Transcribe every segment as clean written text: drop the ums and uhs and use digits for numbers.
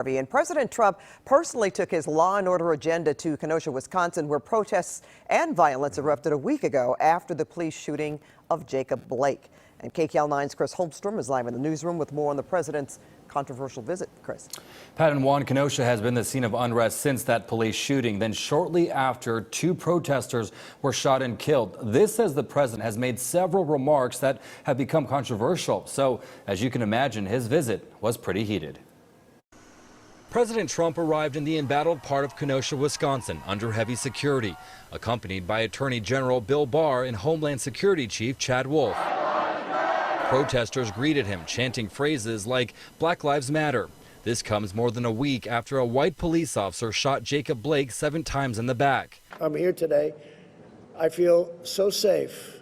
And President Trump personally took his law and order agenda to Kenosha, Wisconsin, where protests and violence erupted a week ago after the police shooting of Jacob Blake. And KCAL9's Chris Holmstrom is live in the newsroom with more on the president's controversial visit. Chris. Pat and Juan, Kenosha has been the scene of unrest since that police shooting. Then shortly after, 2 protesters were shot and killed. This, as the president has made several remarks that have become controversial. So, as you can imagine, his visit was pretty heated. President Trump arrived in the embattled part of Kenosha, Wisconsin, under heavy security, accompanied by Attorney General Bill Barr and Homeland Security Chief Chad Wolf. Protesters greeted him, chanting phrases like "Black Lives Matter." This comes more than a week after a white police officer shot Jacob Blake 7 times in the back. I'm here today. I feel so safe.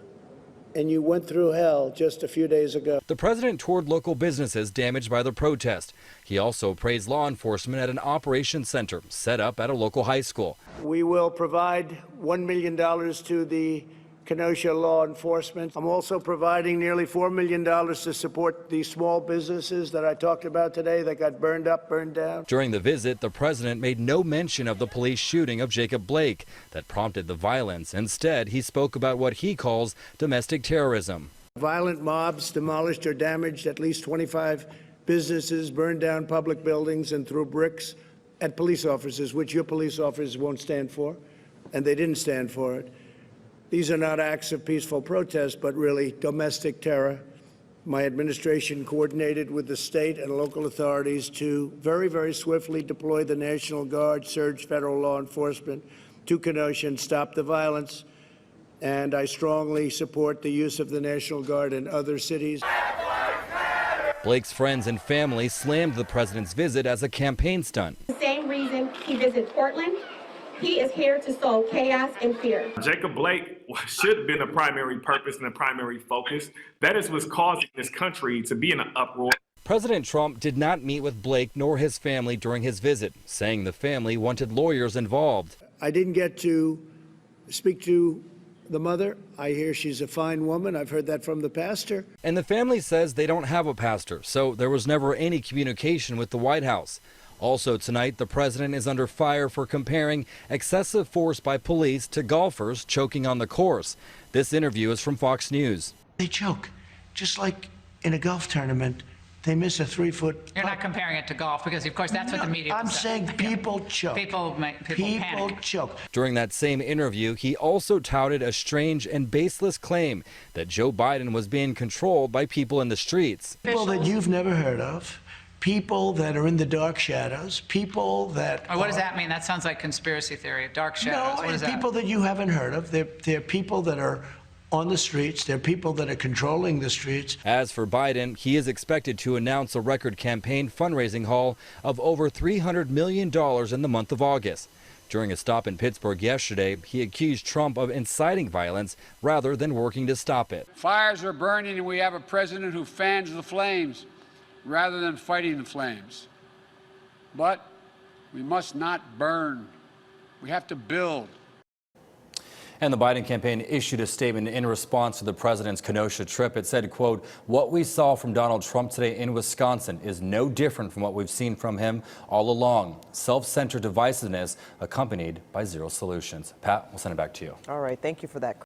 And you went through hell just a few days ago. The president toured local businesses damaged by the protest. He also praised law enforcement at an operations center set up at a local high school. We will provide $1 million to the Kenosha law enforcement. I'm also providing nearly $4 million to support these small businesses that I talked about today that got burned up, burned down. During the visit, the president made no mention of the police shooting of Jacob Blake that prompted the violence. Instead, he spoke about what he calls domestic terrorism. Violent mobs demolished or damaged at least 25 businesses, burned down public buildings, and threw bricks at police officers, which your police officers won't stand for, and they didn't stand for it. These are not acts of peaceful protest, but really domestic terror. My administration coordinated with the state and local authorities to very, very swiftly deploy the National Guard, surge federal law enforcement to Kenosha and stop the violence. And I strongly support the use of the National Guard in other cities. Blake's friends and family slammed the president's visit as a campaign stunt. The same reason he visited Portland. He is here to sow chaos and fear. Jacob Blake should have been the primary purpose and the primary focus. That is what's causing this country to be in an uproar. President Trump did not meet with Blake nor his family during his visit, saying the family wanted lawyers involved. I didn't get to speak to the mother. I hear she's a fine woman. I've heard that from the pastor. And the family says they don't have a pastor, so there was never any communication with the White House. Also tonight, the president is under fire for comparing excessive force by police to golfers choking on the course. This interview is from Fox News. They choke, just like in a golf tournament. They miss a 3-foot. You're not comparing it to golf because, of course, that's what the media. I'm saying people choke. People panic. Choke. During that same interview, he also touted a strange and baseless claim that Joe Biden was being controlled by people in the streets. People that you've never heard of. People that are in the dark shadows, people that... What does that mean? That sounds like conspiracy theory, dark shadows. No, what is people that you haven't heard of. They're people that are on the streets. They're people that are controlling the streets. As for Biden, he is expected to announce a record campaign fundraising haul of over $300 million in the month of August. During a stop in Pittsburgh yesterday, he accused Trump of inciting violence rather than working to stop it. Fires are burning and we have a president who fans the flames rather than fighting the flames. But we must not burn. We have to build. And the Biden campaign issued a statement in response to the president's Kenosha trip. It said, quote, "What we saw from Donald Trump today in Wisconsin is no different from what we've seen from him all along. Self-centered divisiveness accompanied by zero solutions." Pat, we'll send it back to you. All right. Thank you for that.